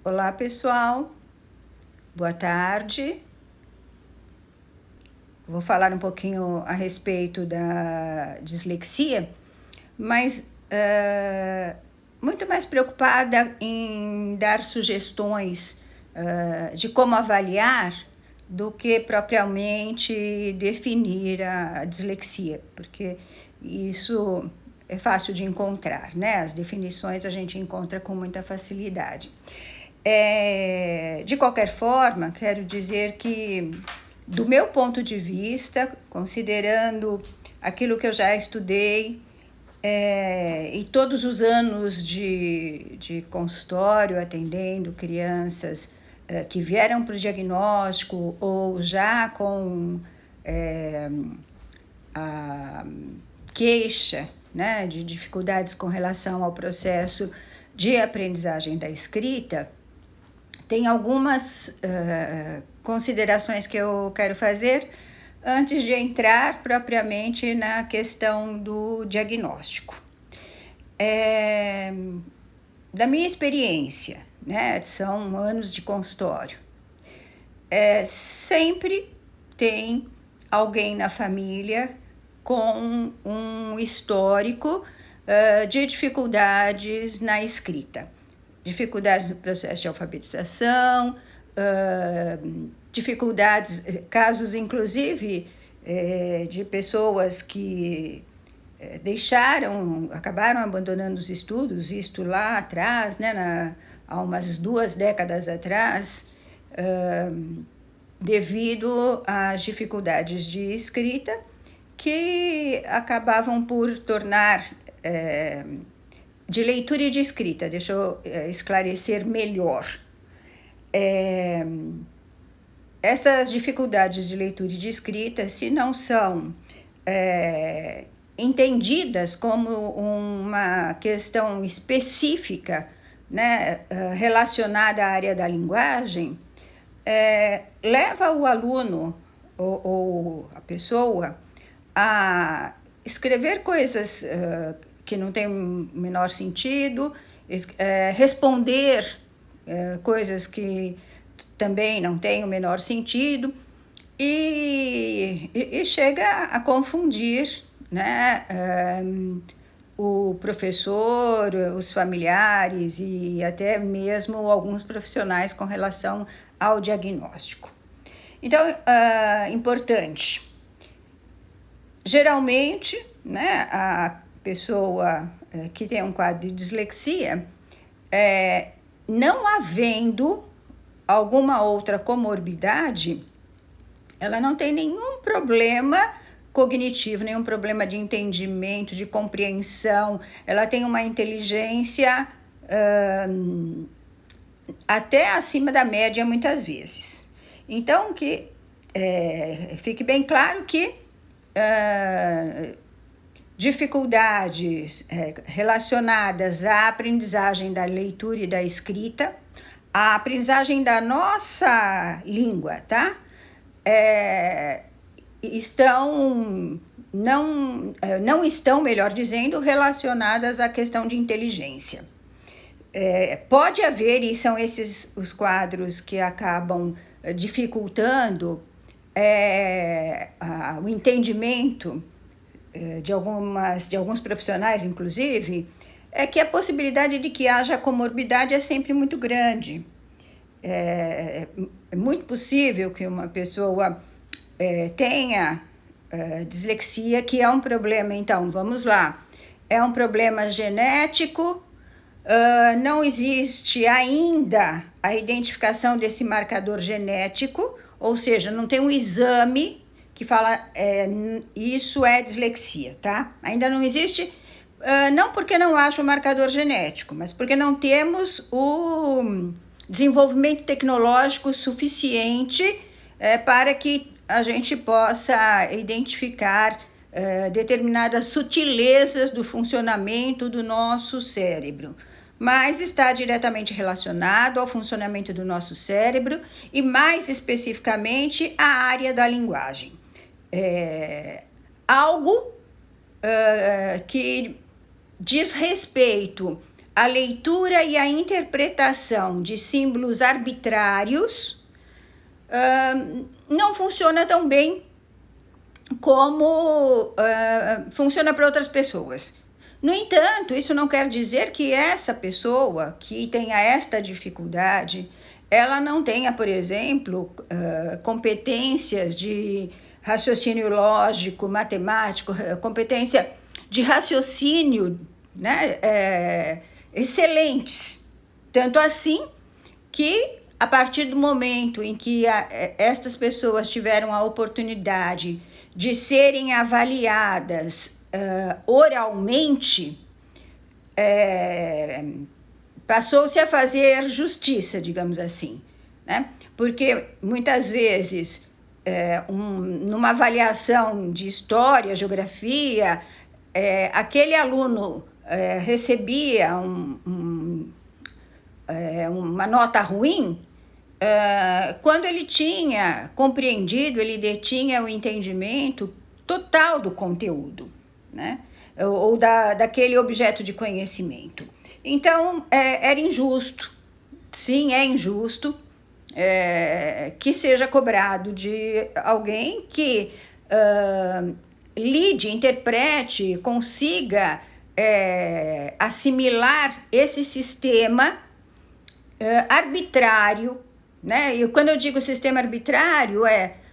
Olá, pessoal. Boa tarde. Vou falar um pouquinho a respeito da dislexia, mas muito mais preocupada em dar sugestões de como avaliar do que propriamente definir a dislexia, porque isso é fácil de encontrar, né? As definições a gente encontra com muita facilidade. De qualquer forma, quero dizer que, do meu ponto de vista, considerando aquilo que eu já estudei, e todos os anos de consultório atendendo crianças que vieram para o diagnóstico ou já com a queixa, né, de dificuldades com relação ao processo de aprendizagem da escrita, tem algumas considerações que eu quero fazer antes de entrar propriamente na questão do diagnóstico. Da minha experiência, né, são anos de consultório, sempre tem alguém na família com um histórico de dificuldades na escrita. Dificuldades no processo de alfabetização, dificuldades, casos inclusive de pessoas que acabaram abandonando os estudos, isto lá atrás, né, há umas 2 décadas atrás, devido às dificuldades de escrita que acabavam por tornar de leitura e de escrita, deixa eu esclarecer melhor. Essas dificuldades de leitura e de escrita, se não são entendidas como uma questão específica, né, relacionada à área da linguagem, leva o aluno ou a pessoa a escrever coisas que não têm o menor sentido, responder coisas que também não têm o menor sentido, e chega a confundir, né, o professor, os familiares e até mesmo alguns profissionais com relação ao diagnóstico. Então, importante. Geralmente, né, a pessoa que tem um quadro de dislexia, não havendo alguma outra comorbidade, ela não tem nenhum problema cognitivo, nenhum problema de entendimento, de compreensão. Ela tem uma inteligência até acima da média muitas vezes. Então, que fique bem claro que dificuldades relacionadas à aprendizagem da leitura e da escrita, a aprendizagem da nossa língua, tá? Não estão, melhor dizendo, relacionadas à questão de inteligência. Pode haver, e são esses os quadros que acabam dificultando o entendimento de alguns profissionais, inclusive, é que a possibilidade de que haja comorbidade é sempre muito grande. É muito possível que uma pessoa tenha dislexia, que é um problema, então, vamos lá, é um problema genético, não existe ainda a identificação desse marcador genético, ou seja, não tem um exame que fala isso é dislexia, tá? Ainda não existe, não porque não acha o marcador genético, mas porque não temos o desenvolvimento tecnológico suficiente para que a gente possa identificar determinadas sutilezas do funcionamento do nosso cérebro. Mas está diretamente relacionado ao funcionamento do nosso cérebro e, mais especificamente, à área da linguagem. Algo que diz respeito a leitura e a interpretação de símbolos arbitrários não funciona tão bem como funciona para outras pessoas. No entanto, isso não quer dizer que essa pessoa que tenha esta dificuldade, ela não tenha, por exemplo, competências de raciocínio lógico, matemático, competência de raciocínio, né, excelentes. Tanto assim que, a partir do momento em que estas pessoas tiveram a oportunidade de serem avaliadas oralmente, passou-se a fazer justiça, digamos assim, né? Porque muitas vezes, numa avaliação de história, geografia, aquele aluno recebia uma nota ruim, quando ele tinha compreendido, ele detinha o entendimento total do conteúdo, né? Ou daquele objeto de conhecimento. Então, era injusto, sim, é injusto que seja cobrado de alguém que lide, interprete, consiga assimilar esse sistema arbitrário, né? E quando eu digo sistema arbitrário,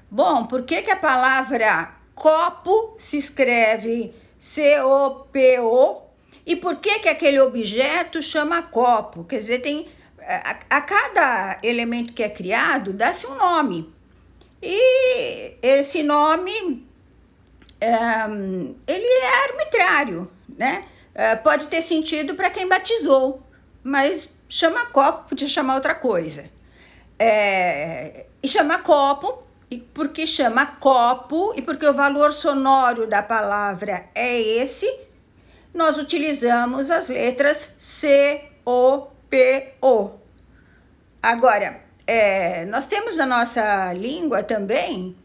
bom, por que a palavra copo se escreve C-O-P-O e por que aquele objeto chama copo? Quer dizer, tem a cada elemento que é criado, dá-se um nome. E esse nome, ele é arbitrário, né? Pode ter sentido para quem batizou, mas chama copo, podia chamar outra coisa. E chama copo, porque chama copo, e porque o valor sonoro da palavra é esse, nós utilizamos as letras C-O-P-O. Agora, nós temos na nossa língua também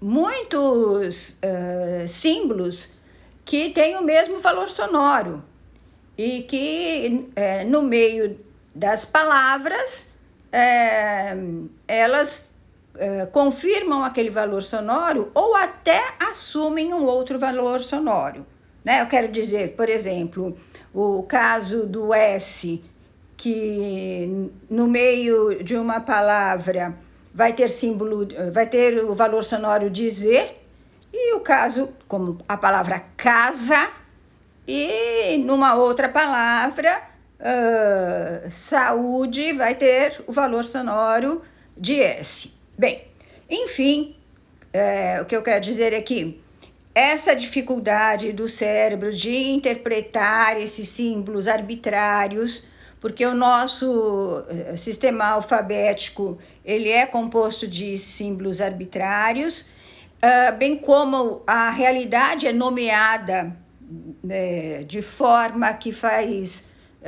muitos símbolos que têm o mesmo valor sonoro e que no meio das palavras elas confirmam aquele valor sonoro ou até assumem um outro valor sonoro, né? Eu quero dizer, por exemplo, o caso do S, que no meio de uma palavra vai ter o valor sonoro de Z, e o caso, como a palavra casa, e numa outra palavra, saúde, vai ter o valor sonoro de S. Bem, enfim, o que eu quero dizer é que essa dificuldade do cérebro de interpretar esses símbolos arbitrários, porque o nosso sistema alfabético, ele é composto de símbolos arbitrários, bem como a realidade é nomeada de forma que faz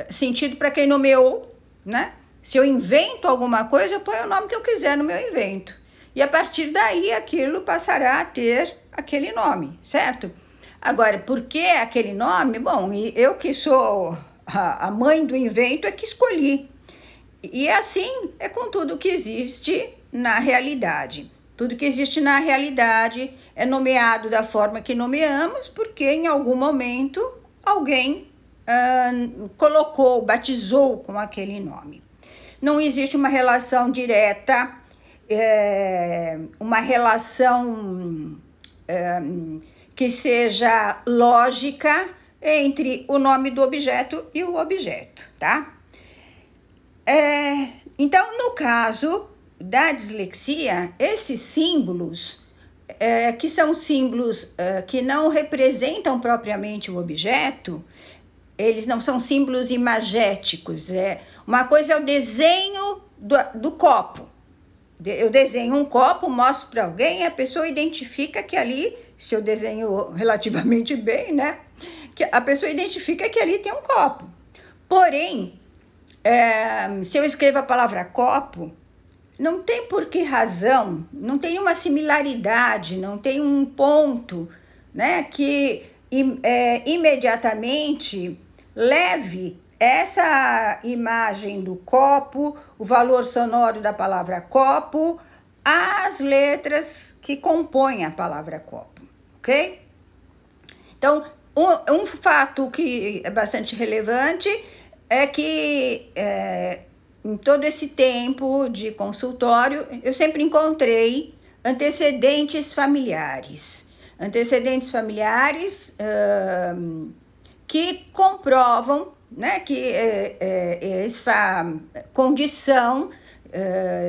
sentido para quem nomeou, né? Se eu invento alguma coisa, eu ponho o nome que eu quiser no meu invento. E a partir daí, aquilo passará a ter aquele nome, certo? Agora, por que aquele nome? Bom, eu que sou a mãe do invento é que escolhi. E assim é com tudo que existe na realidade. Tudo que existe na realidade é nomeado da forma que nomeamos, porque em algum momento alguém colocou, batizou com aquele nome. Não existe uma relação direta, uma relação que seja lógica entre o nome do objeto e o objeto, tá? Então, no caso da dislexia, esses símbolos, que são símbolos que não representam propriamente o objeto, eles não são símbolos imagéticos. Uma coisa é o desenho do copo. Eu desenho um copo, mostro para alguém, a pessoa identifica que ali, se eu desenho relativamente bem, né? Que a pessoa identifica que ali tem um copo. Porém, se eu escrevo a palavra copo, não tem por que razão, não tem uma similaridade, não tem um ponto, né, que imediatamente leve essa imagem do copo, o valor sonoro da palavra copo, às letras que compõem a palavra copo, ok? Então, um fato que é bastante relevante é que em todo esse tempo de consultório, eu sempre encontrei antecedentes familiares que comprovam, né, que essa condição,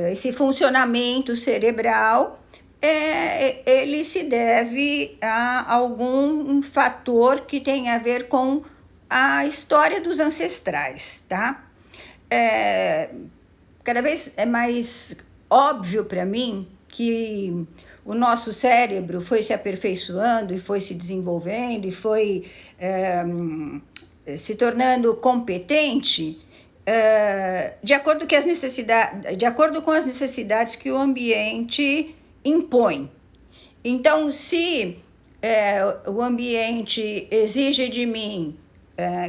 esse funcionamento cerebral, ele se deve a algum fator que tem a ver com a história dos ancestrais, tá? Cada vez é mais óbvio para mim que o nosso cérebro foi se aperfeiçoando e foi se desenvolvendo e foi se tornando competente de acordo com as necessidades que o ambiente impõe. Então, se o ambiente exige de mim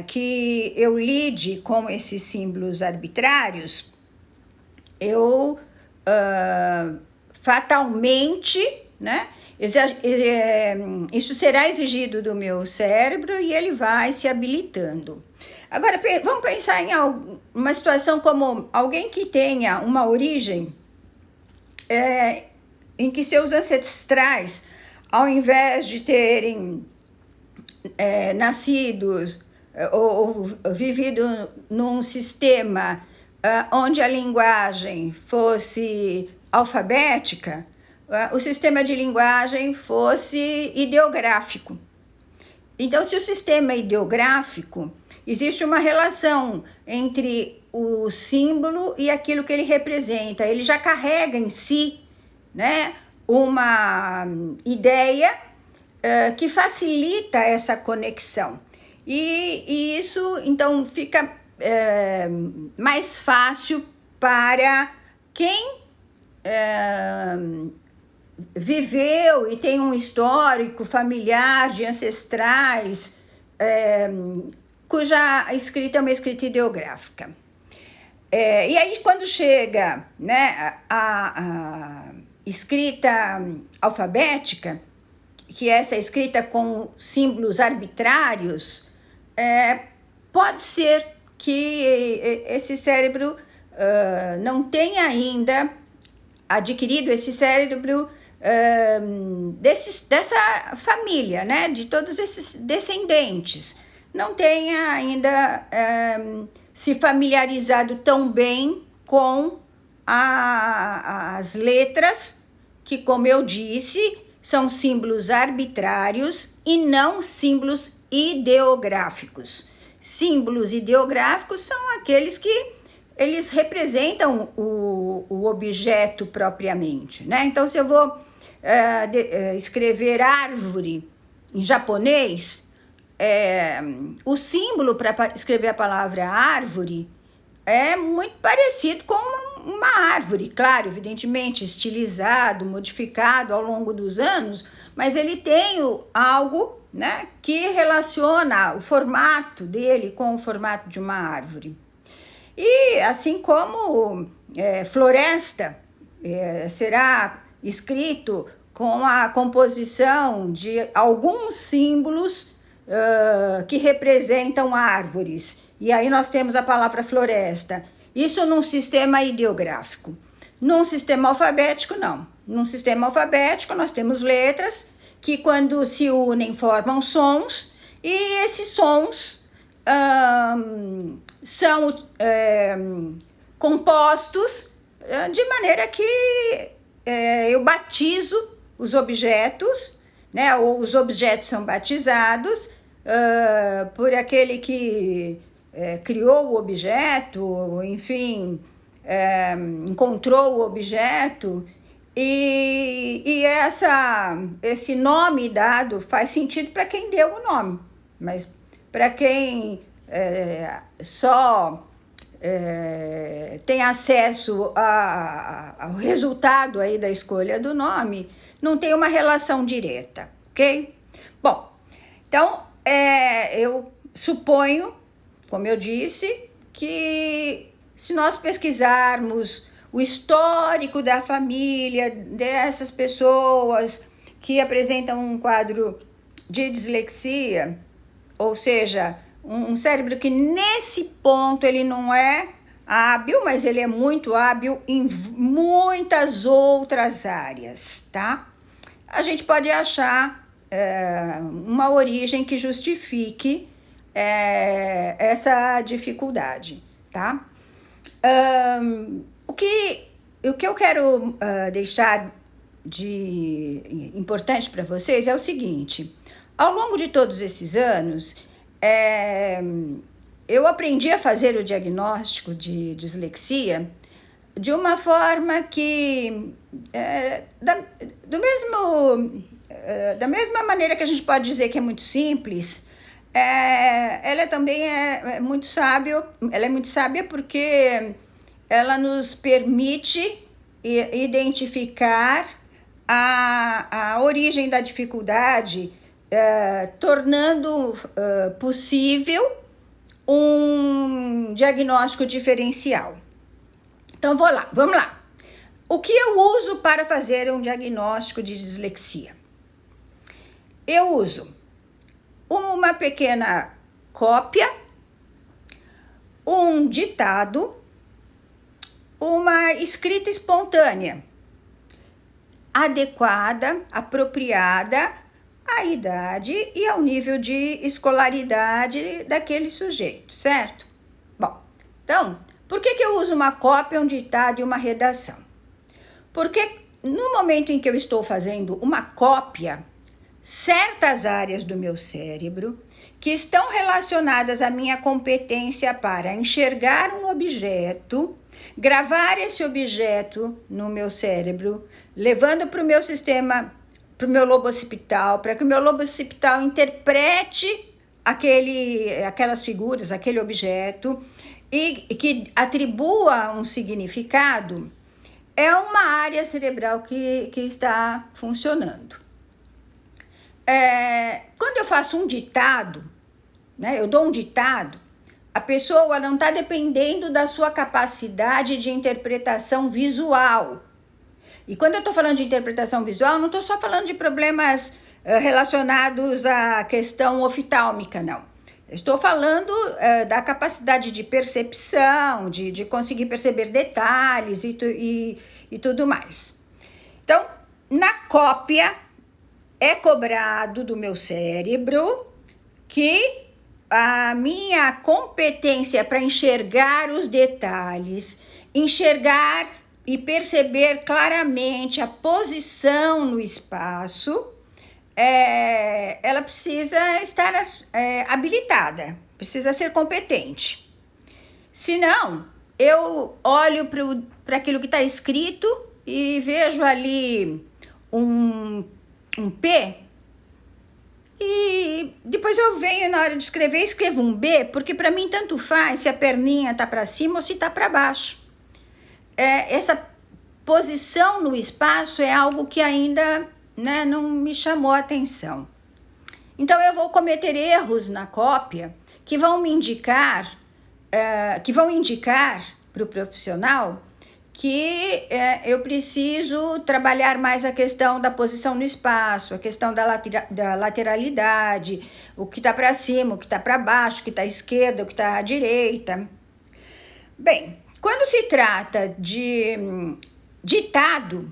que eu lide com esses símbolos arbitrários, eu fatalmente, né, isso será exigido do meu cérebro e ele vai se habilitando. Agora, vamos pensar em uma situação como alguém que tenha uma origem em que seus ancestrais, ao invés de terem nascidos ou vivido num sistema onde a linguagem fosse alfabética, o sistema de linguagem fosse ideográfico. Então, se o sistema é ideográfico, existe uma relação entre o símbolo e aquilo que ele representa. Ele já carrega em si, né, uma ideia que facilita essa conexão. E isso, então, fica mais fácil para quem viveu e tem um histórico familiar de ancestrais, cuja escrita é uma escrita ideográfica. E aí, quando chega, né, a escrita alfabética, que é essa escrita com símbolos arbitrários, pode ser que esse cérebro não tenha ainda adquirido esse cérebro dessa família, né, de todos esses descendentes, não tenha ainda se familiarizado tão bem com as letras, que, como eu disse, são símbolos arbitrários e não símbolos ideográficos. Símbolos ideográficos são aqueles que eles representam o objeto propriamente, né? Então, se eu vou escrever árvore em japonês, o símbolo para escrever a palavra árvore é muito parecido com uma árvore, claro, evidentemente estilizado, modificado ao longo dos anos, mas ele tem algo, né, que relaciona o formato dele com o formato de uma árvore. E assim como floresta será escrito com a composição de alguns símbolos que representam árvores. E aí nós temos a palavra floresta. Isso num sistema ideográfico. Num sistema alfabético, não. Num sistema alfabético, nós temos letras que, quando se unem, formam sons, e esses sons são compostos de maneira que eu batizo os objetos, né? Ou os objetos são batizados por aquele que criou o objeto, enfim, encontrou o objeto, e esse nome dado faz sentido para quem deu o nome, mas para quem só tem acesso ao resultado aí da escolha do nome, não tem uma relação direta, ok? Bom, então eu suponho como eu disse, que se nós pesquisarmos o histórico da família dessas pessoas que apresentam um quadro de dislexia, ou seja, um cérebro que nesse ponto ele não é hábil, mas ele é muito hábil em muitas outras áreas, tá? A gente pode achar uma origem que justifique essa dificuldade, tá? O que eu quero deixar de importante para vocês é o seguinte: ao longo de todos esses anos, eu aprendi a fazer o diagnóstico de dislexia de uma forma que, da mesma maneira que a gente pode dizer que é muito simples, ela também é muito sábia. Ela é muito sábia porque ela nos permite identificar a origem da dificuldade, tornando possível um diagnóstico diferencial. Então, vamos lá. O que eu uso para fazer um diagnóstico de dislexia? Eu uso uma pequena cópia, um ditado, uma escrita espontânea, adequada, apropriada à idade e ao nível de escolaridade daquele sujeito, certo? Bom, então, por que eu uso uma cópia, um ditado e uma redação? Porque no momento em que eu estou fazendo uma cópia, certas áreas do meu cérebro que estão relacionadas à minha competência para enxergar um objeto, gravar esse objeto no meu cérebro, levando para o meu sistema, para o meu lobo occipital, para que o meu lobo occipital interprete aquelas figuras, aquele objeto, e que atribua um significado, é uma área cerebral que está funcionando. Quando eu faço um ditado, né, eu dou um ditado, a pessoa não está dependendo da sua capacidade de interpretação visual. E quando eu estou falando de interpretação visual, não estou só falando de problemas relacionados à questão oftálmica, não. Estou falando da capacidade de percepção, de conseguir perceber detalhes e tudo mais. Então, na cópia, é cobrado do meu cérebro que a minha competência para enxergar os detalhes, enxergar e perceber claramente a posição no espaço, ela precisa estar habilitada, precisa ser competente. Senão, eu olho para aquilo que está escrito e vejo ali um P, e depois eu venho na hora de escrever, escrevo um B, porque para mim tanto faz se a perninha está para cima ou se está para baixo. Essa posição no espaço é algo que ainda, né, não me chamou a atenção. Então eu vou cometer erros na cópia que vão me indicar, para o profissional que eu preciso trabalhar mais a questão da posição no espaço, a questão da lateralidade, o que está para cima, o que está para baixo, o que está à esquerda, o que está à direita. Bem, quando se trata de ditado,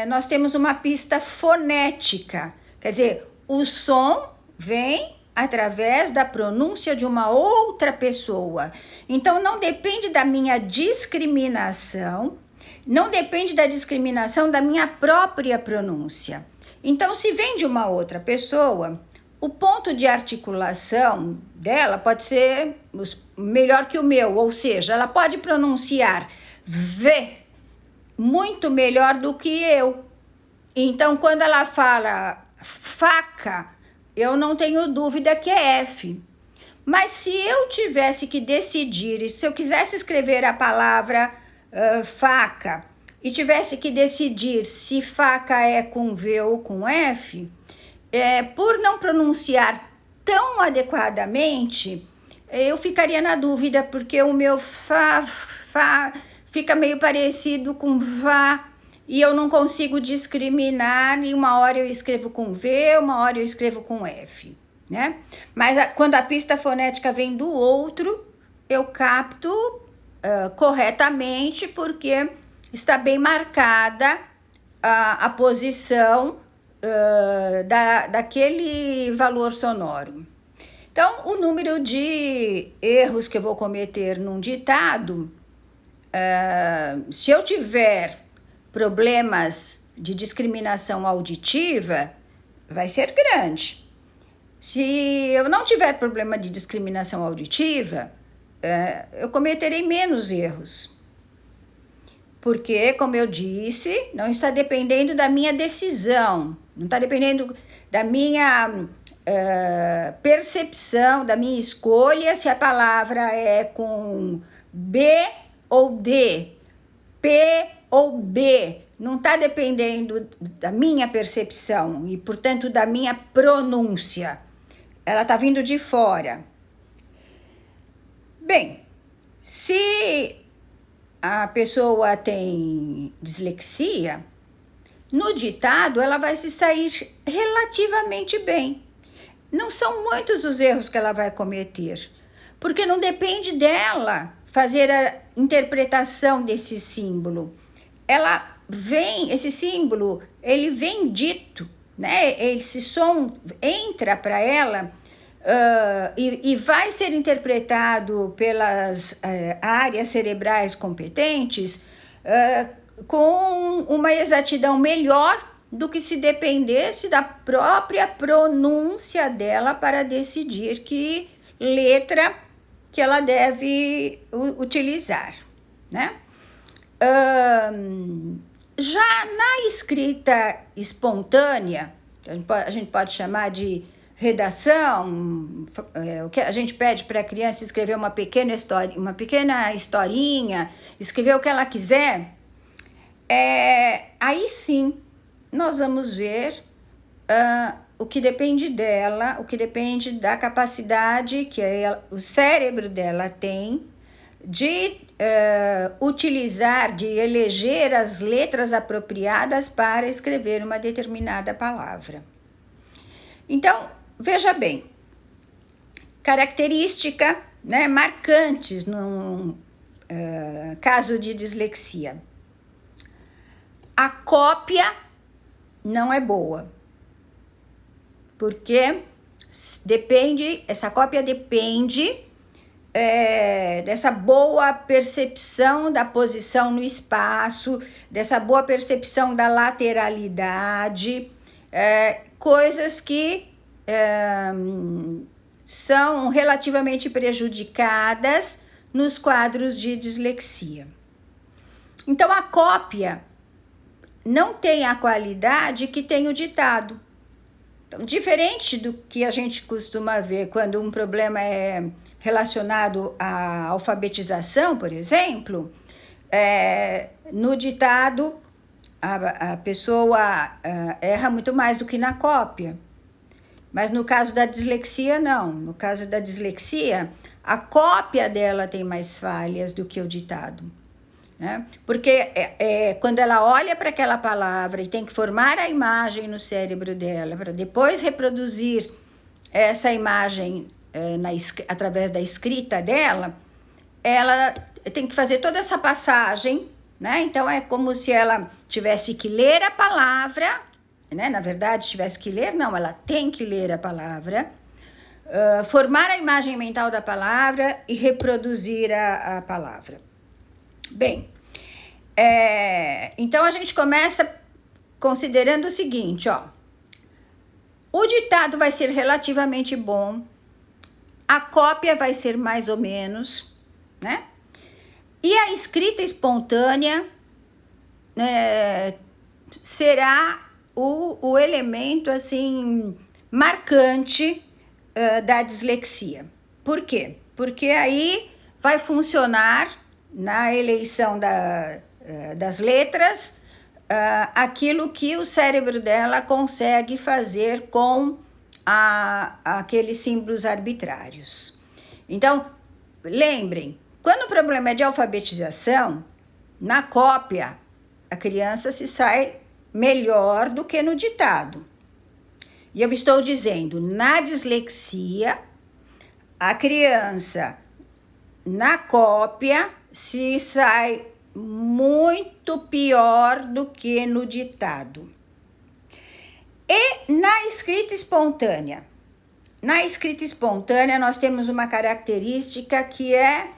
nós temos uma pista fonética, quer dizer, o som vem através da pronúncia de uma outra pessoa. Então, não depende da minha discriminação, não depende da discriminação da minha própria pronúncia. Então, se vem de uma outra pessoa, o ponto de articulação dela pode ser melhor que o meu, ou seja, ela pode pronunciar V muito melhor do que eu. Então, quando ela fala faca, eu não tenho dúvida que é F. Mas se eu tivesse que decidir, se eu quisesse escrever a palavra faca e tivesse que decidir se faca é com V ou com F, por não pronunciar tão adequadamente, eu ficaria na dúvida, porque o meu fá fica meio parecido com vá, e eu não consigo discriminar, e uma hora eu escrevo com V, uma hora eu escrevo com F, né? Mas quando a pista fonética vem do outro, eu capto corretamente, porque está bem marcada a posição daquele valor sonoro. Então, o número de erros que eu vou cometer num ditado, se eu tiver problemas de discriminação auditiva, vai ser grande. Se eu não tiver problema de discriminação auditiva, eu cometerei menos erros. Porque, como eu disse, não está dependendo da minha decisão, não está dependendo da minha percepção, da minha escolha, se a palavra é com B ou D, P ou B. Não está dependendo da minha percepção e, portanto, da minha pronúncia. Ela está vindo de fora. Bem, se a pessoa tem dislexia, no ditado ela vai se sair relativamente bem. Não são muitos os erros que ela vai cometer, porque não depende dela fazer a interpretação desse símbolo. Esse símbolo, ele vem dito, né? Esse som entra para ela e vai ser interpretado pelas áreas cerebrais competentes com uma exatidão melhor do que se dependesse da própria pronúncia dela para decidir que letra que ela deve utilizar, né? Já na escrita espontânea, a gente pode chamar de redação, o que a gente pede para a criança escrever uma pequena historinha, escrever o que ela quiser, aí sim nós vamos ver o que depende dela, o que depende da capacidade que o cérebro dela tem de utilizar, de eleger as letras apropriadas para escrever uma determinada palavra. Então, veja bem, característica, né, marcantes no caso de dislexia. A cópia não é boa, porque essa cópia depende dessa boa percepção da posição no espaço, dessa boa percepção da lateralidade, coisas que são relativamente prejudicadas nos quadros de dislexia. Então, a cópia não tem a qualidade que tem o ditado. Então, diferente do que a gente costuma ver quando um problema é relacionado à alfabetização, por exemplo, no ditado a pessoa erra muito mais do que na cópia. Mas no caso da dislexia, não. No caso da dislexia, a cópia dela tem mais falhas do que o ditado, né? Porque quando ela olha para aquela palavra e tem que formar a imagem no cérebro dela, para depois reproduzir essa imagem através da escrita dela, ela tem que fazer toda essa passagem, né? Então, é como se ela tivesse que ler a palavra, né? Na verdade, tivesse que ler, não, ela tem que ler a palavra, formar a imagem mental da palavra e reproduzir a palavra. Bem, então a gente começa considerando o seguinte, ó. O ditado vai ser relativamente bom, a cópia vai ser mais ou menos, né? E a escrita espontânea será o elemento, assim, marcante da dislexia. Por quê? Porque aí vai funcionar na eleição das letras aquilo que o cérebro dela consegue fazer com aqueles símbolos arbitrários. Então, lembrem, quando o problema é de alfabetização, na cópia, a criança se sai melhor do que no ditado. E eu estou dizendo, na dislexia, a criança, na cópia, se sai muito pior do que no ditado. E na escrita espontânea? Na escrita espontânea, nós temos uma característica que é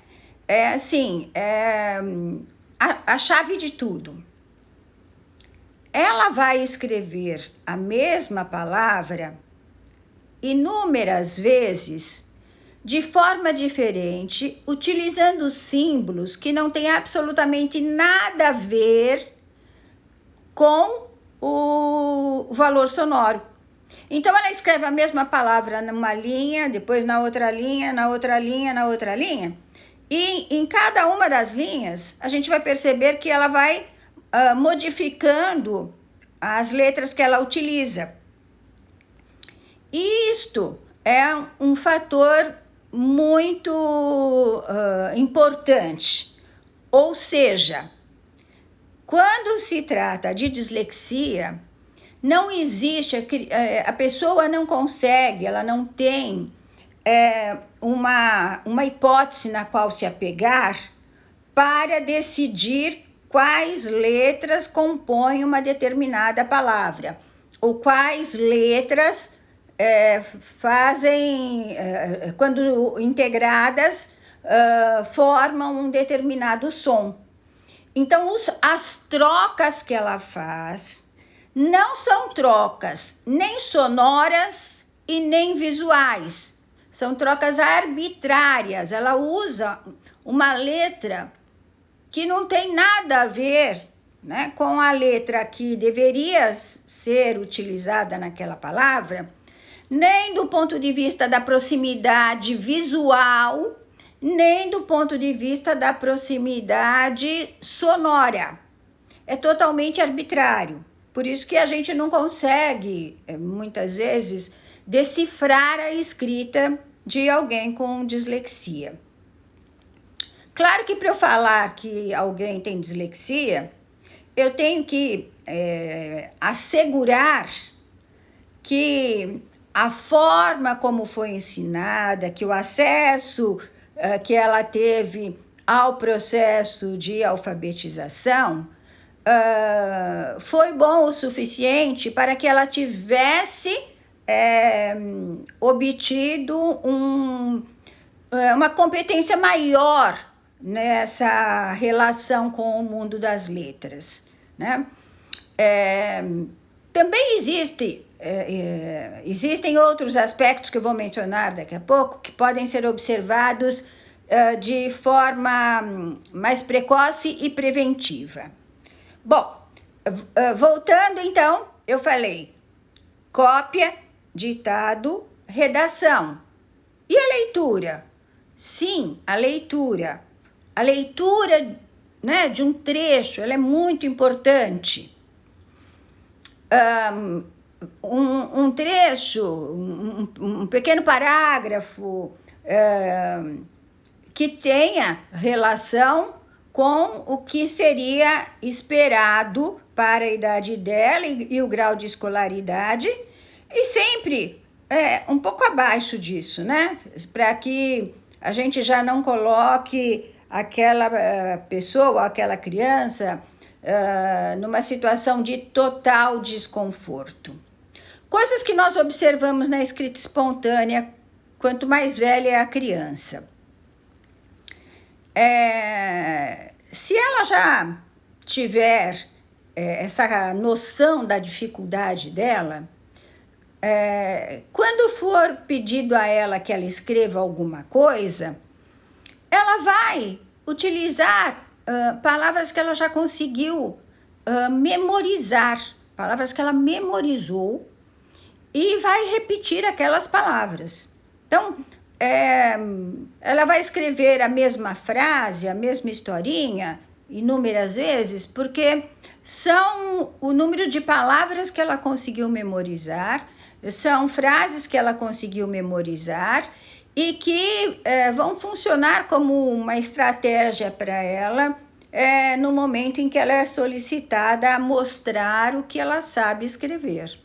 a chave de tudo. Ela vai escrever a mesma palavra inúmeras vezes, de forma diferente, utilizando símbolos que não têm absolutamente nada a ver com o valor sonoro. Então, ela escreve a mesma palavra numa linha, depois na outra linha, na outra linha, na outra linha. E em cada uma das linhas, a gente vai perceber que ela vai modificando as letras que ela utiliza. E isto é um fator muito importante. Ou seja, quando se trata de dislexia, não existe, a pessoa não consegue, ela não tem uma hipótese na qual se apegar para decidir quais letras compõem uma determinada palavra, ou quais letras quando integradas, formam um determinado som. Então, as trocas que ela faz não são trocas nem sonoras e nem visuais. São trocas arbitrárias. Ela usa uma letra que não tem nada a ver, né, com a letra que deveria ser utilizada naquela palavra, nem do ponto de vista da proximidade visual, nem do ponto de vista da proximidade sonora. É totalmente arbitrário. Por isso que a gente não consegue, muitas vezes, decifrar a escrita de alguém com dislexia. Claro que para eu falar que alguém tem dislexia, eu tenho que assegurar que a forma como foi ensinada, que o acesso que ela teve ao processo de alfabetização foi bom o suficiente para que ela tivesse obtido uma competência maior nessa relação com o mundo das letras, né? Também existem outros aspectos que eu vou mencionar daqui a pouco, que podem ser observados de forma mais precoce e preventiva. Bom, voltando então, eu falei cópia, ditado, redação. E a leitura? Sim, a leitura. A leitura, né, de um trecho, ela é muito importante. Um trecho, um pequeno parágrafo que tenha relação com o que seria esperado para a idade dela e o grau de escolaridade, e sempre um pouco abaixo disso, né? Para que a gente já não coloque aquela pessoa, aquela criança, numa situação de total desconforto. Coisas que nós observamos na escrita espontânea, quanto mais velha é a criança. Se ela já tiver essa noção da dificuldade dela, quando for pedido a ela que ela escreva alguma coisa, ela vai utilizar palavras que ela já conseguiu memorizar, palavras que ela memorizou, e vai repetir aquelas palavras. Então, ela vai escrever a mesma frase, a mesma historinha, inúmeras vezes, porque são o número de palavras que ela conseguiu memorizar, são frases que ela conseguiu memorizar, e que vão funcionar como uma estratégia para ela no momento em que ela é solicitada a mostrar o que ela sabe escrever.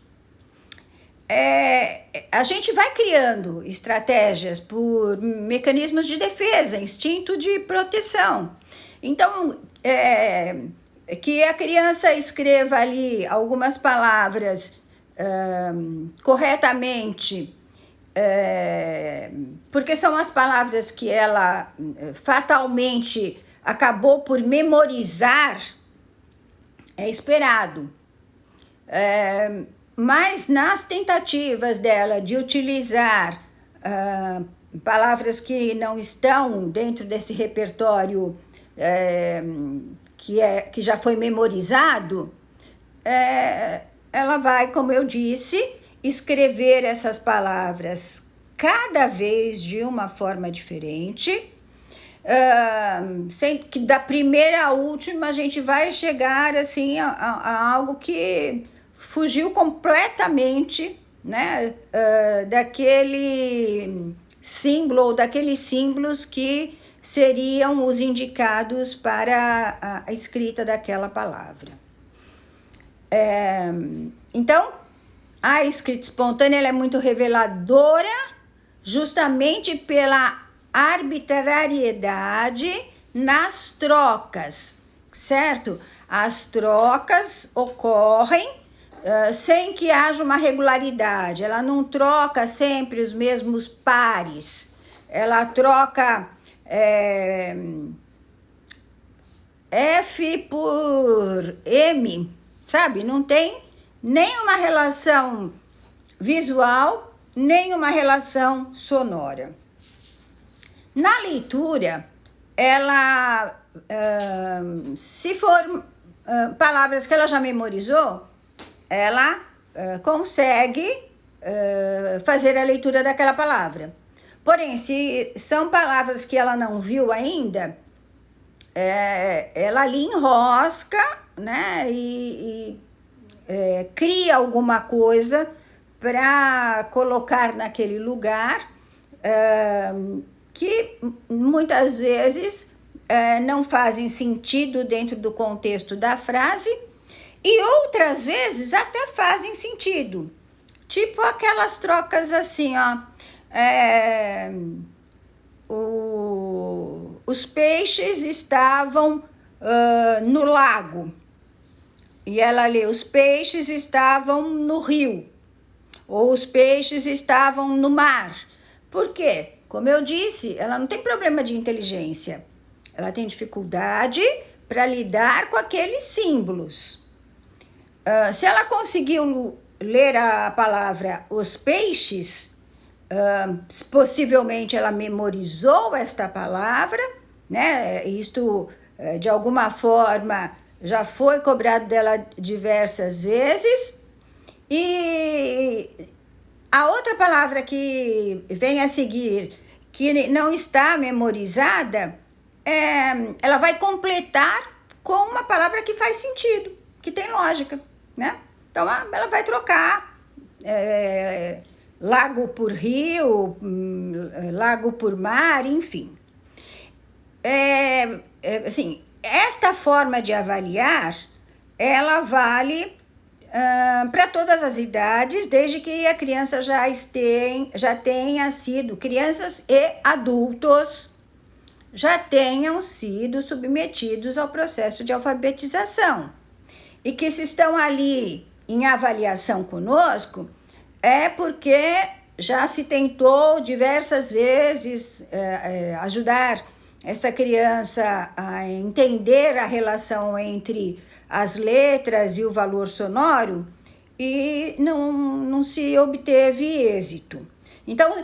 A gente vai criando estratégias por mecanismos de defesa, instinto de proteção. Então, que a criança escreva ali algumas palavras corretamente, porque são as palavras que ela fatalmente acabou por memorizar, é esperado. Mas nas tentativas dela de utilizar palavras que não estão dentro desse repertório que já foi memorizado, ela vai, como eu disse, escrever essas palavras cada vez de uma forma diferente, sem que da primeira à última a gente vai chegar assim a algo que fugiu completamente, né, daquele símbolo ou daqueles símbolos que seriam os indicados para a escrita daquela palavra. Então, a escrita espontânea ela é muito reveladora justamente pela arbitrariedade nas trocas, certo? As trocas ocorrem sem que haja uma regularidade. Ela não troca sempre os mesmos pares. Ela troca F por M, sabe? Não tem nem uma relação visual, nem uma relação sonora. Na leitura, ela, se for palavras que ela já memorizou, ela consegue fazer a leitura daquela palavra. Porém, se são palavras que ela não viu ainda, ela ali enrosca, né, e cria alguma coisa para colocar naquele lugar, que muitas vezes não fazem sentido dentro do contexto da frase e outras vezes até fazem sentido. Tipo aquelas trocas assim, ó. Os peixes estavam no lago. E ela lê, os peixes estavam no rio. Ou os peixes estavam no mar. Por quê? Como eu disse, ela não tem problema de inteligência. Ela tem dificuldade para lidar com aqueles símbolos. Se ela conseguiu ler a palavra os peixes, possivelmente ela memorizou esta palavra, né? Isto, de alguma forma, já foi cobrado dela diversas vezes. E a outra palavra que vem a seguir, que não está memorizada, ela vai completar com uma palavra que faz sentido, que tem lógica, né? Então, ela vai trocar lago por rio, lago por mar, enfim. Assim, esta forma de avaliar, ela vale para todas as idades, desde que a criança já tenha sido, crianças e adultos já tenham sido submetidos ao processo de alfabetização. E que se estão ali em avaliação conosco, é porque já se tentou diversas vezes ajudar essa criança a entender a relação entre as letras e o valor sonoro e não se obteve êxito. Então,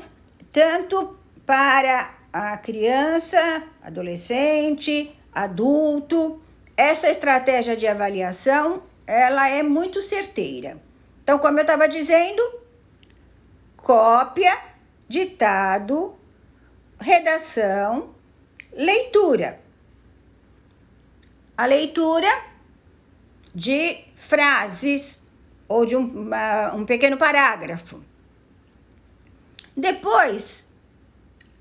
tanto para a criança, adolescente, adulto, essa estratégia de avaliação, ela é muito certeira. Então, como eu estava dizendo, cópia, ditado, redação, leitura. A leitura de frases ou de um pequeno parágrafo. Depois,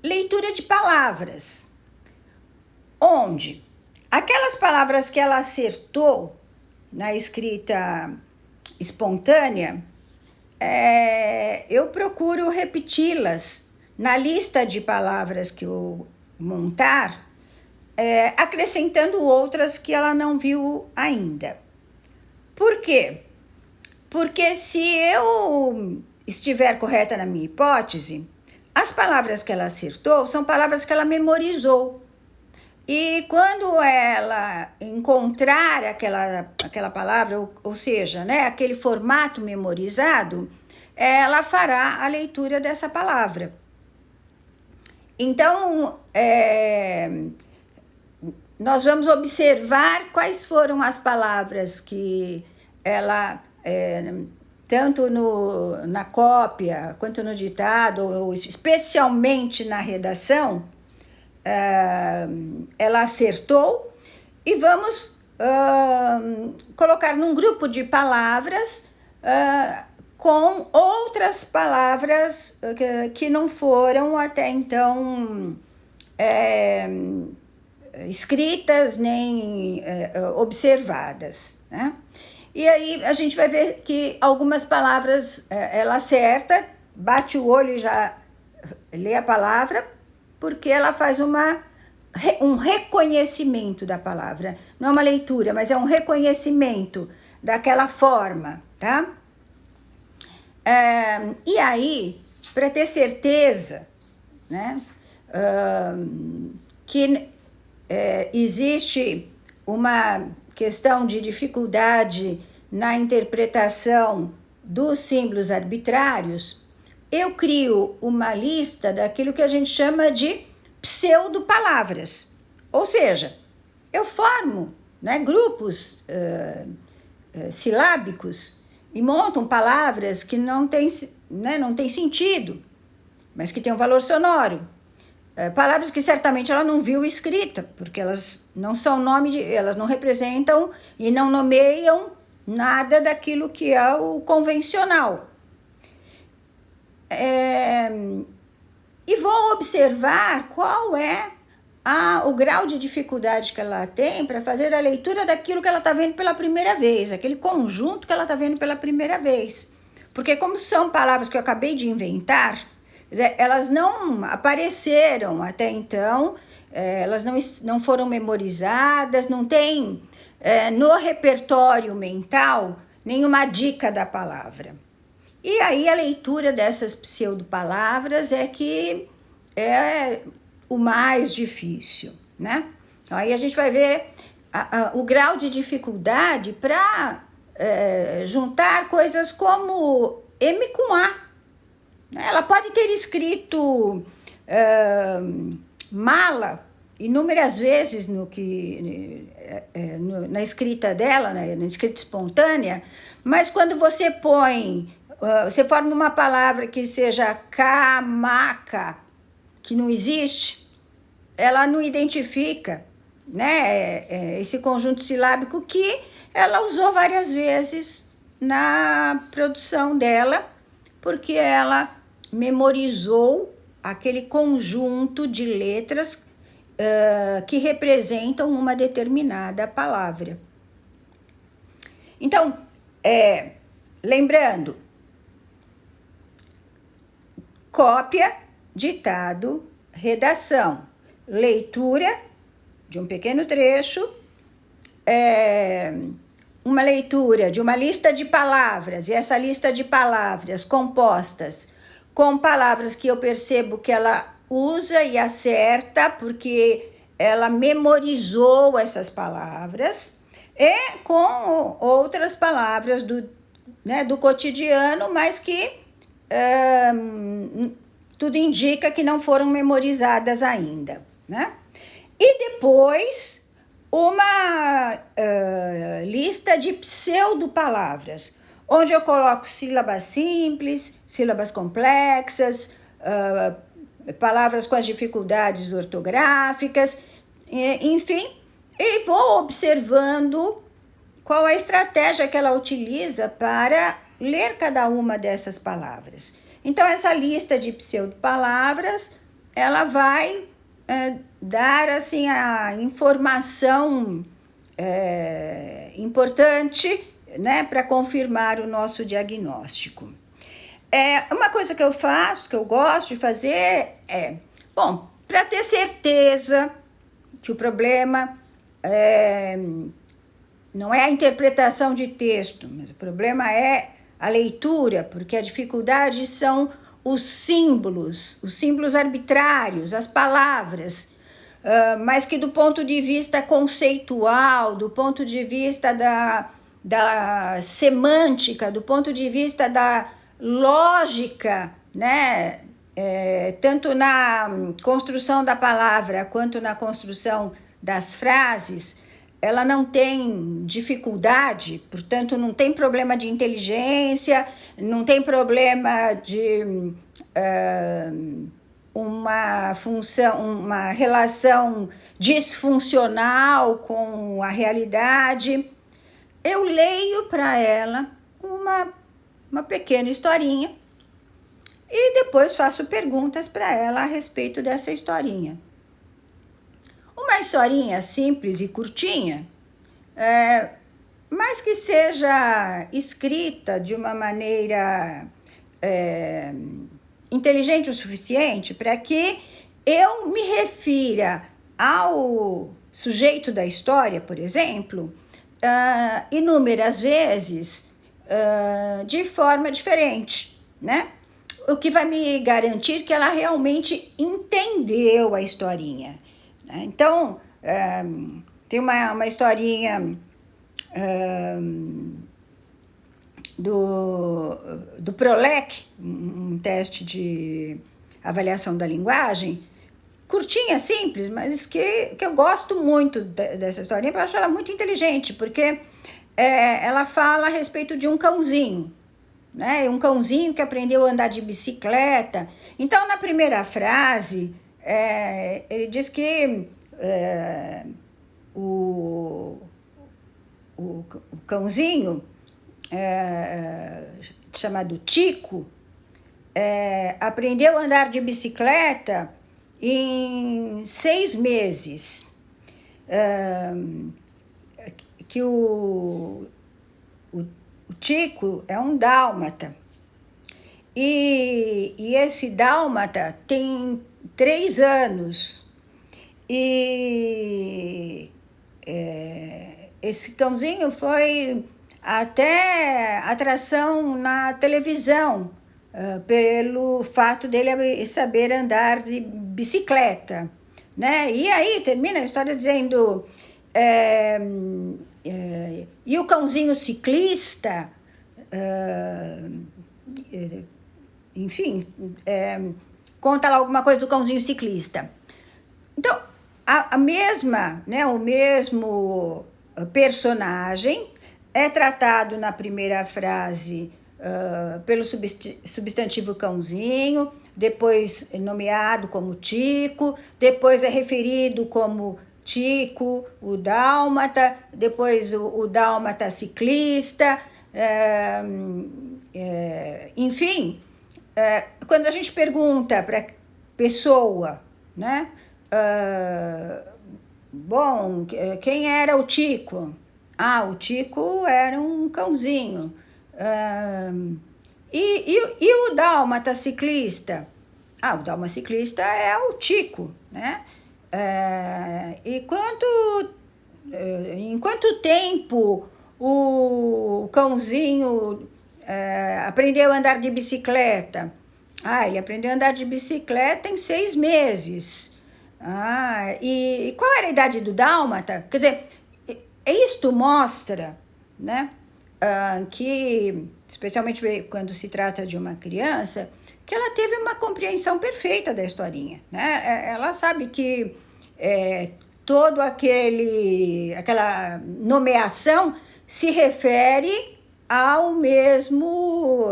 leitura de palavras, onde aquelas palavras que ela acertou na escrita espontânea, eu procuro repeti-las na lista de palavras que eu montar, acrescentando outras que ela não viu ainda. Por quê? Porque se eu estiver correta na minha hipótese, as palavras que ela acertou são palavras que ela memorizou. E quando ela encontrar aquela palavra, ou seja, né, aquele formato memorizado, ela fará a leitura dessa palavra. Então, nós vamos observar quais foram as palavras que ela, tanto na cópia quanto no ditado, ou especialmente na redação, ela acertou, e vamos colocar num grupo de palavras com outras palavras que não foram até então escritas nem observadas, né? E aí a gente vai ver que algumas palavras ela acerta, bate o olho e já lê a palavra, porque ela faz um reconhecimento da palavra. Não é uma leitura, mas é um reconhecimento daquela forma, tá? E aí, para ter certeza, né, que existe uma questão de dificuldade na interpretação dos símbolos arbitrários, eu crio uma lista daquilo que a gente chama de pseudo-palavras. Ou seja, eu formo, né, grupos silábicos e montam palavras que não têm sentido, mas que têm um valor sonoro. Palavras que certamente ela não viu escrita, porque elas não são elas não representam e não nomeiam nada daquilo que é o convencional. E vou observar qual é o grau de dificuldade que ela tem para fazer a leitura daquilo que ela está vendo pela primeira vez, aquele conjunto que ela está vendo pela primeira vez. Porque como são palavras que eu acabei de inventar, elas não apareceram até então, elas não foram memorizadas, não tem no repertório mental nenhuma dica da palavra. E aí a leitura dessas pseudo-palavras é que é o mais difícil, né? Então, aí a gente vai ver o grau de dificuldade para juntar coisas como M com A. Ela pode ter escrito mala inúmeras vezes na escrita dela, na escrita espontânea, mas quando você você forma uma palavra que seja camaca, que não existe, ela não identifica, né, esse conjunto silábico que ela usou várias vezes na produção dela, porque ela memorizou aquele conjunto de letras que representam uma determinada palavra. Então, lembrando, cópia, ditado, redação, leitura de um pequeno trecho, uma leitura de uma lista de palavras, e essa lista de palavras compostas com palavras que eu percebo que ela usa e acerta, porque ela memorizou essas palavras, e com outras palavras do cotidiano, mas que tudo indica que não foram memorizadas ainda, né? E depois uma lista de pseudo-palavras, onde eu coloco sílabas simples, sílabas complexas, palavras com as dificuldades ortográficas, enfim, e vou observando qual a estratégia que ela utiliza para ler cada uma dessas palavras. Então, essa lista de pseudo-palavras ela vai dar assim a informação importante, né, para confirmar o nosso diagnóstico. Uma coisa que eu faço, que eu gosto de fazer bom, para ter certeza que o problema não é a interpretação de texto, mas o problema é a leitura, porque a dificuldade são os símbolos arbitrários, as palavras, mas que do ponto de vista conceitual, do ponto de vista da semântica, do ponto de vista da lógica, né? Tanto na construção da palavra quanto na construção das frases, ela não tem dificuldade, portanto, não tem problema de inteligência, não tem problema de uma relação disfuncional com a realidade. Eu leio para ela uma pequena historinha e depois faço perguntas para ela a respeito dessa historinha. Uma historinha simples e curtinha, mas que seja escrita de uma maneira inteligente o suficiente para que eu me refira ao sujeito da história, por exemplo, inúmeras vezes de forma diferente, né? O que vai me garantir que ela realmente entendeu a historinha. Então, tem uma historinha do PROLEC, um teste de avaliação da linguagem, curtinha, simples, mas que eu gosto muito dessa historinha, porque eu acho ela muito inteligente, porque ela fala a respeito de um cãozinho, né? Um cãozinho que aprendeu a andar de bicicleta. Então, na primeira frase, ele diz que o cãozinho, chamado Tico, aprendeu a andar de bicicleta em 6 meses. Que o Tico é um dálmata. E esse dálmata tem 3 anos. E esse cãozinho foi até atração na televisão, pelo fato dele saber andar de bicicleta, né? E aí termina a história dizendo... e o cãozinho ciclista, enfim, conta lá alguma coisa do cãozinho ciclista. Então, a mesma, né, o mesmo personagem é tratado na primeira frase pelo substantivo cãozinho, depois nomeado como Tico, depois é referido como Tico, o dálmata, depois o dálmata ciclista, enfim, quando a gente pergunta para a pessoa, né, bom, quem era o Tico? O Tico era um cãozinho. E o dálmata ciclista? O dálmata ciclista é o Tico, né? Em quanto tempo o cãozinho aprendeu a andar de bicicleta? Ele aprendeu a andar de bicicleta em 6 meses. E qual era a idade do dálmata? Quer dizer, isto mostra, né, que, especialmente quando se trata de uma criança, que ela teve uma compreensão perfeita da historinha, né? Ela sabe que todo aquela nomeação se refere ao mesmo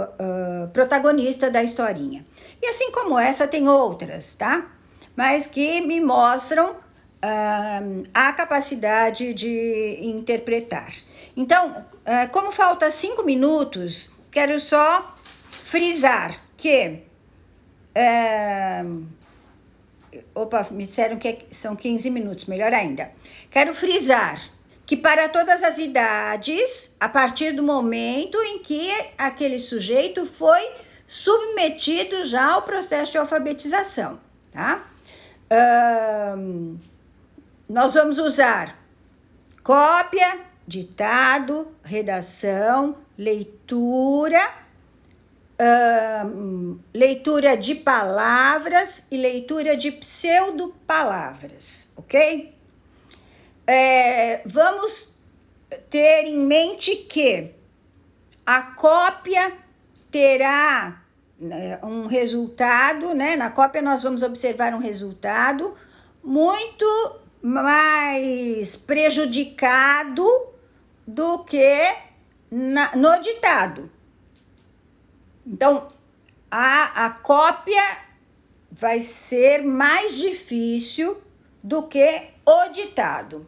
protagonista da historinha. E assim como essa, tem outras, tá? Mas que me mostram a capacidade de interpretar. Então, como falta 5 minutos, quero só frisar que Opa, me disseram que são 15 minutos, melhor ainda. Quero frisar que para todas as idades, a partir do momento em que aquele sujeito foi submetido já ao processo de alfabetização, tá? Nós vamos usar cópia, ditado, redação, leitura, leitura de palavras e leitura de pseudopalavras, ok? Vamos ter em mente que a cópia terá um resultado, né? Na cópia nós vamos observar um resultado muito mais prejudicado do que no ditado. Então, a cópia vai ser mais difícil do que o ditado.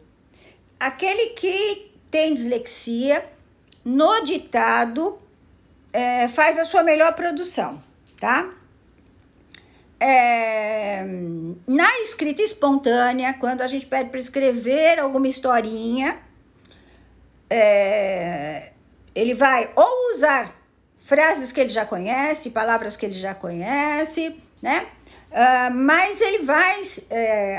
Aquele que tem dislexia, no ditado, faz a sua melhor produção, tá? Na escrita espontânea, quando a gente pede para escrever alguma historinha, ele vai ou usar frases que ele já conhece, palavras que ele já conhece, né? Mas ele vai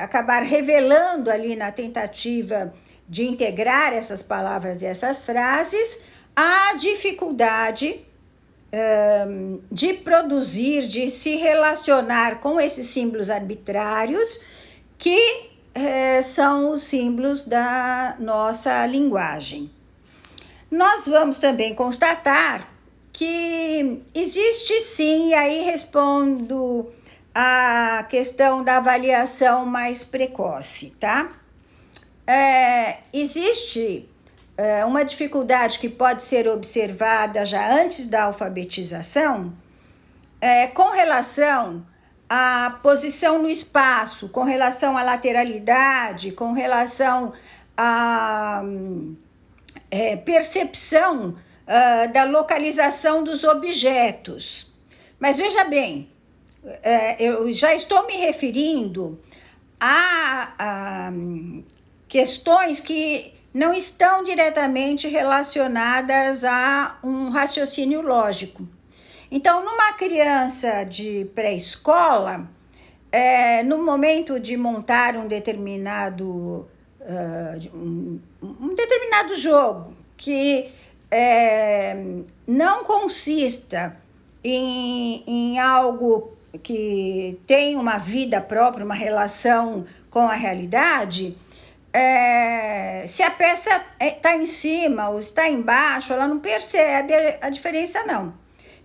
acabar revelando ali na tentativa de integrar essas palavras e essas frases a dificuldade de produzir, de se relacionar com esses símbolos arbitrários que são os símbolos da nossa linguagem. Nós vamos também constatar que existe sim, e aí respondo a questão da avaliação mais precoce, tá? Existe uma dificuldade que pode ser observada já antes da alfabetização, com relação à posição no espaço, com relação à lateralidade, com relação à percepção da localização dos objetos. Mas veja bem, eu já estou me referindo a questões que não estão diretamente relacionadas a um raciocínio lógico. Então, numa criança de pré-escola, no momento de montar um determinado jogo que não consista em algo que tem uma vida própria, uma relação com a realidade, se a peça está em cima ou está embaixo, ela não percebe a diferença, não.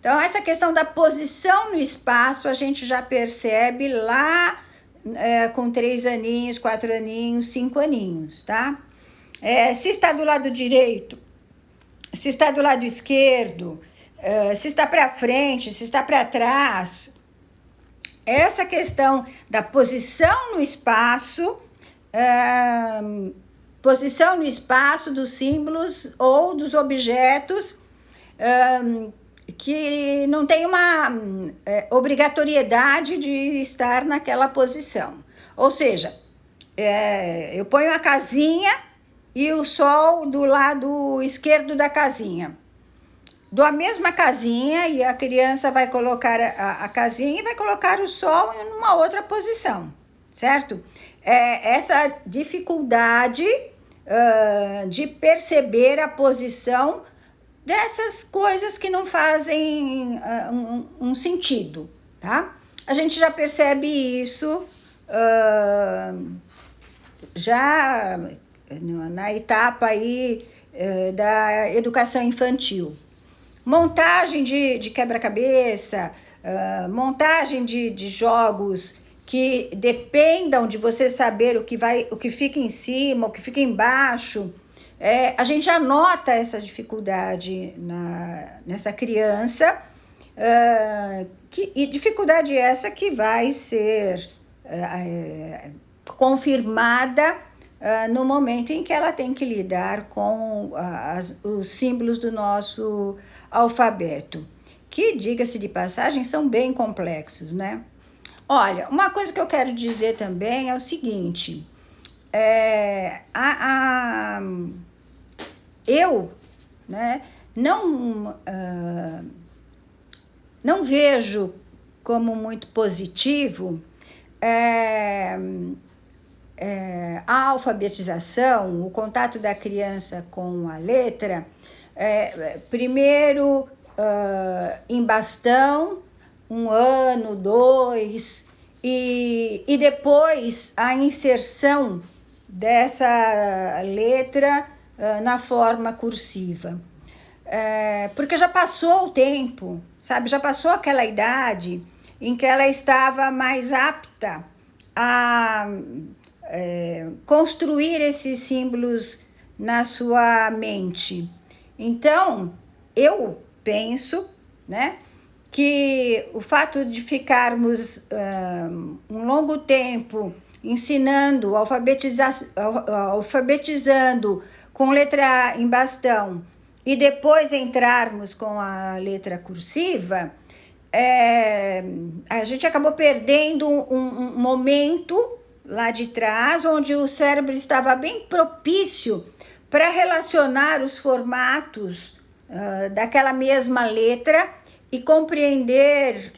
Então, essa questão da posição no espaço, a gente já percebe lá com 3 aninhos, 4 aninhos, 5 aninhos, tá? Se está do lado direito, se está do lado esquerdo, se está para frente, se está para trás, essa questão da posição no espaço dos símbolos ou dos objetos que não tem uma obrigatoriedade de estar naquela posição. Ou seja, eu ponho a casinha e o sol do lado esquerdo da casinha. Dou a mesma casinha e a criança vai colocar a casinha e vai colocar o sol em uma outra posição, certo? Essa dificuldade de perceber a posição dessas coisas que não fazem um sentido, tá? A gente já percebe isso já na etapa aí da educação infantil. Montagem de quebra-cabeça, montagem de jogos que dependam de você saber o que fica em cima, o que fica embaixo. A gente já nota essa dificuldade nessa criança, e dificuldade essa que vai ser confirmada no momento em que ela tem que lidar com os símbolos do nosso alfabeto, que, diga-se de passagem, são bem complexos, né? Olha, uma coisa que eu quero dizer também é o seguinte, eu, né, não vejo como muito positivo a alfabetização, o contato da criança com a letra, primeiro em bastão, 1 ano, 2, e depois a inserção dessa letra na forma cursiva. Porque já passou o tempo, sabe? Já passou aquela idade em que ela estava mais apta a construir esses símbolos na sua mente. Então, eu penso, né, que o fato de ficarmos um longo tempo ensinando, alfabetizando com letra em bastão e depois entrarmos com a letra cursiva, a gente acabou perdendo um momento lá de trás, onde o cérebro estava bem propício para relacionar os formatos daquela mesma letra e compreender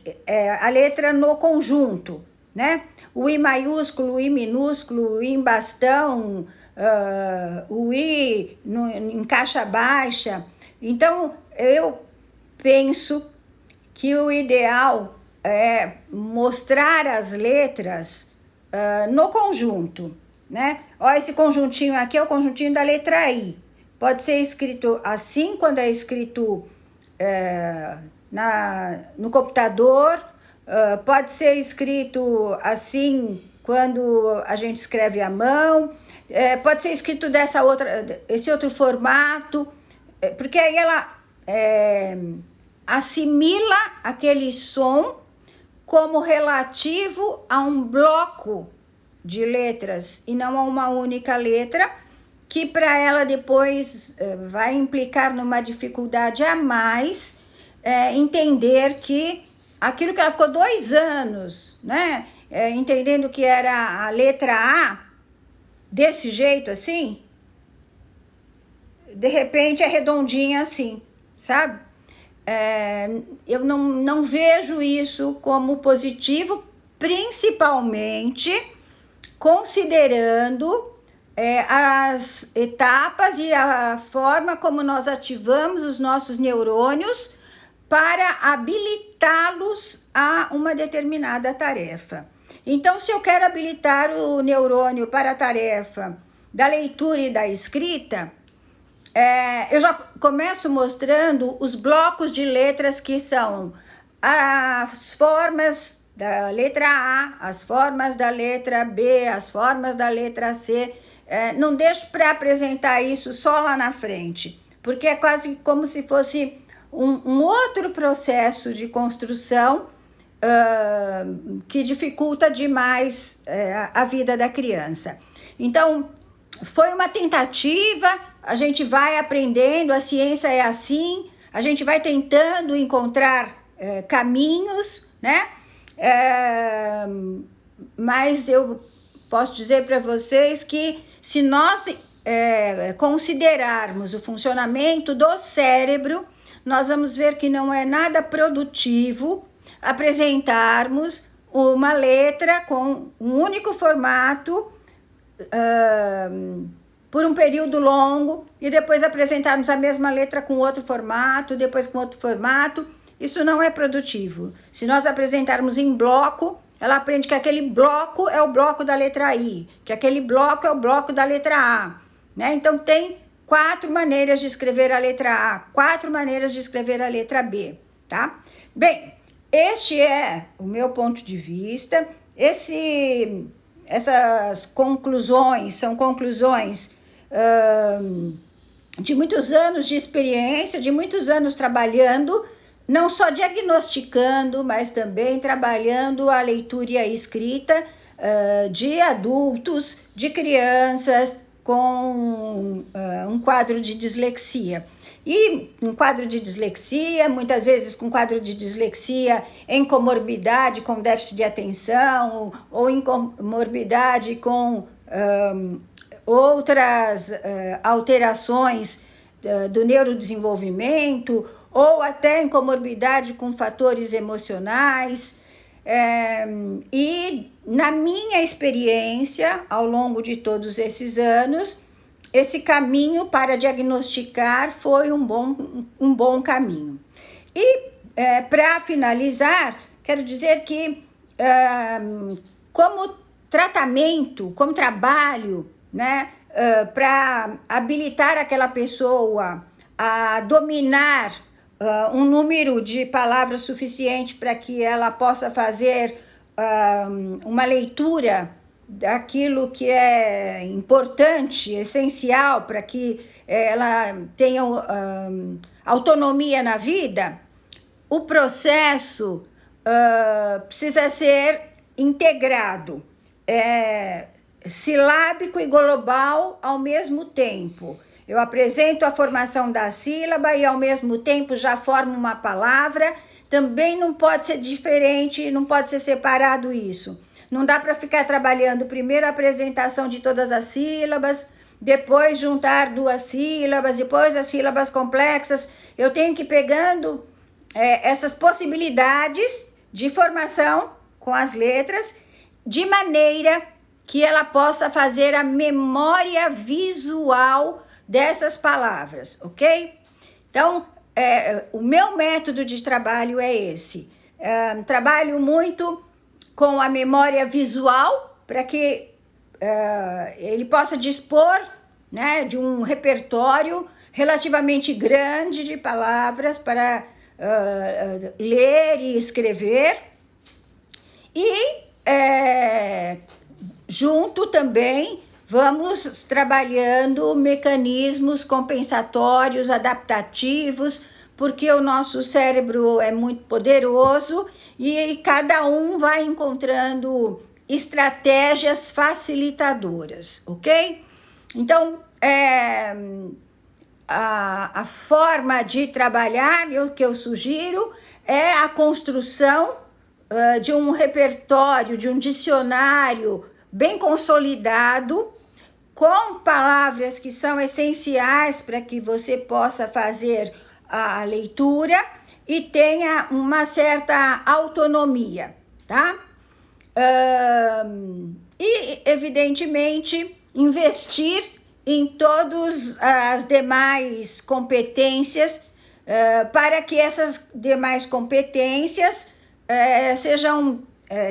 a letra no conjunto, né? O I maiúsculo, o I minúsculo, o I em bastão, o I em caixa baixa. Então, eu penso que o ideal é mostrar as letras no conjunto, né? Ó, esse conjuntinho aqui é o conjuntinho da letra I. Pode ser escrito assim quando é escrito no computador, pode ser escrito assim quando a gente escreve à mão, pode ser escrito esse outro formato, porque aí ela assimila aquele som como relativo a um bloco de letras e não a uma única letra, que para ela depois vai implicar numa dificuldade a mais, entender que aquilo que ela ficou 2 anos, né, entendendo que era a letra A, desse jeito assim, de repente é redondinha assim, sabe? Eu não vejo isso como positivo, principalmente considerando as etapas e a forma como nós ativamos os nossos neurônios para habilitá-los a uma determinada tarefa. Então, se eu quero habilitar o neurônio para a tarefa da leitura e da escrita, eu já começo mostrando os blocos de letras que são as formas da letra A, as formas da letra B, as formas da letra C. Não deixo para apresentar isso só lá na frente, porque é quase como se fosse um outro processo de construção que dificulta demais a vida da criança. Então, foi uma tentativa, a gente vai aprendendo, a ciência é assim, a gente vai tentando encontrar caminhos, né? Mas eu posso dizer para vocês que se nós considerarmos o funcionamento do cérebro, nós vamos ver que não é nada produtivo apresentarmos uma letra com um único formato por um período longo e depois apresentarmos a mesma letra com outro formato, depois com outro formato. Isso não é produtivo. Se nós apresentarmos em bloco, ela aprende que aquele bloco é o bloco da letra I, que aquele bloco é o bloco da letra A, né? Então, tem 4 maneiras de escrever a letra A, 4 maneiras de escrever a letra B, tá? Bem, este é o meu ponto de vista. Essas conclusões são conclusões de muitos anos de experiência, de muitos anos trabalhando, não só diagnosticando, mas também trabalhando a leitura e a escrita de adultos, de crianças, com um quadro de dislexia. E um quadro de dislexia, muitas vezes com quadro de dislexia em comorbidade com déficit de atenção, ou em comorbidade com outras alterações do neurodesenvolvimento, ou até em comorbidade com fatores emocionais. E na minha experiência, ao longo de todos esses anos, esse caminho para diagnosticar foi um bom caminho. E para finalizar, quero dizer que como tratamento, como trabalho, né, para habilitar aquela pessoa a dominar um número de palavras suficiente para que ela possa fazer uma leitura daquilo que é importante, essencial para que ela tenha autonomia na vida, o processo precisa ser integrado, silábico e global ao mesmo tempo. Eu apresento a formação da sílaba e, ao mesmo tempo, já formo uma palavra. Também não pode ser diferente, não pode ser separado isso. Não dá para ficar trabalhando primeiro a apresentação de todas as sílabas, depois juntar duas sílabas, depois as sílabas complexas. Eu tenho que ir pegando essas possibilidades de formação com as letras, de maneira que ela possa fazer a memória visual dessas palavras, ok? Então, o meu método de trabalho é esse. Trabalho muito com a memória visual, para que ele possa dispor, né, de um repertório relativamente grande de palavras para ler e escrever. E junto também vamos trabalhando mecanismos compensatórios, adaptativos, porque o nosso cérebro é muito poderoso e cada um vai encontrando estratégias facilitadoras, ok? Então, a forma de trabalhar, o que eu sugiro, é a construção de um repertório, de um dicionário bem consolidado, com palavras que são essenciais para que você possa fazer a leitura e tenha uma certa autonomia, tá? E, evidentemente, investir em todas as demais competências para que essas demais competências sejam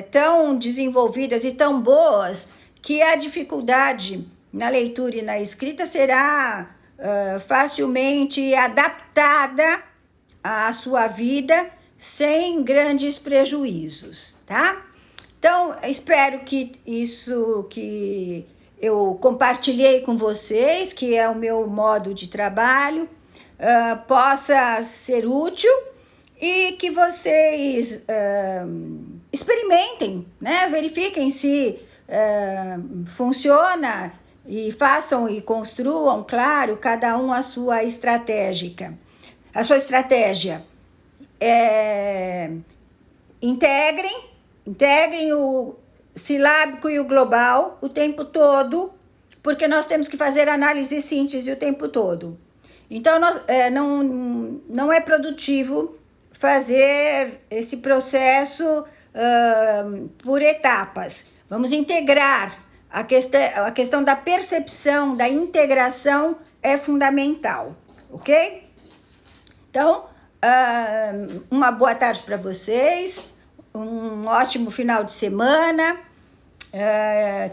tão desenvolvidas e tão boas que a dificuldade na leitura e na escrita será facilmente adaptada à sua vida sem grandes prejuízos, tá? Então, espero que isso que eu compartilhei com vocês, que é o meu modo de trabalho, possa ser útil e que vocês experimentem, né? Verifiquem se funciona e façam e construam, claro, cada um a sua estratégia. Integrem o silábico e o global o tempo todo, porque nós temos que fazer análise e síntese o tempo todo. Então, não é produtivo fazer esse processo por etapas. Vamos integrar. A questão da percepção, da integração é fundamental, ok? Então, uma boa tarde para vocês, um ótimo final de semana,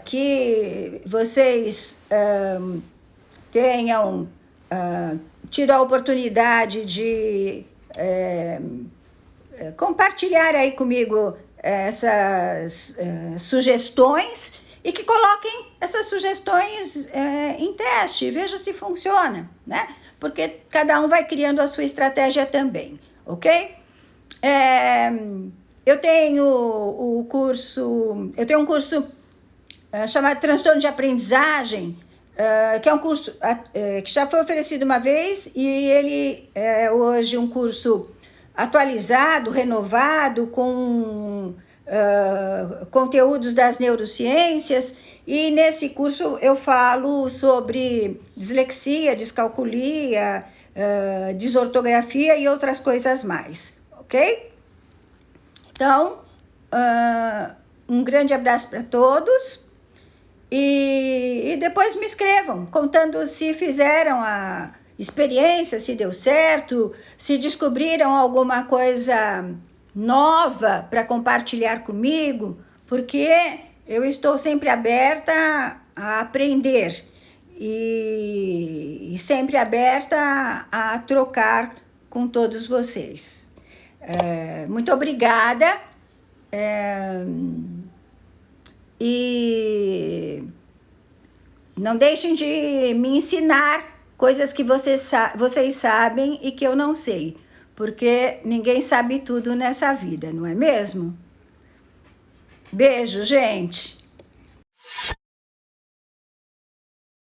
que vocês tenham tido a oportunidade de compartilhar aí comigo essas sugestões e que coloquem essas sugestões em teste, veja se funciona, né? Porque cada um vai criando a sua estratégia também, ok? Eu tenho um curso chamado Transtorno de Aprendizagem, que é um curso que já foi oferecido uma vez e ele é hoje um curso atualizado, renovado, com conteúdos das neurociências. E nesse curso eu falo sobre dislexia, descalculia, desortografia e outras coisas mais, ok? Então, um grande abraço para todos e depois me escrevam, contando se fizeram a experiência, se deu certo, se descobriram alguma coisa nova para compartilhar comigo, porque eu estou sempre aberta a aprender e sempre aberta a trocar com todos vocês. Muito obrigada. E não deixem de me ensinar coisas que vocês sabem e que eu não sei, porque ninguém sabe tudo nessa vida, não é mesmo? Beijo, gente!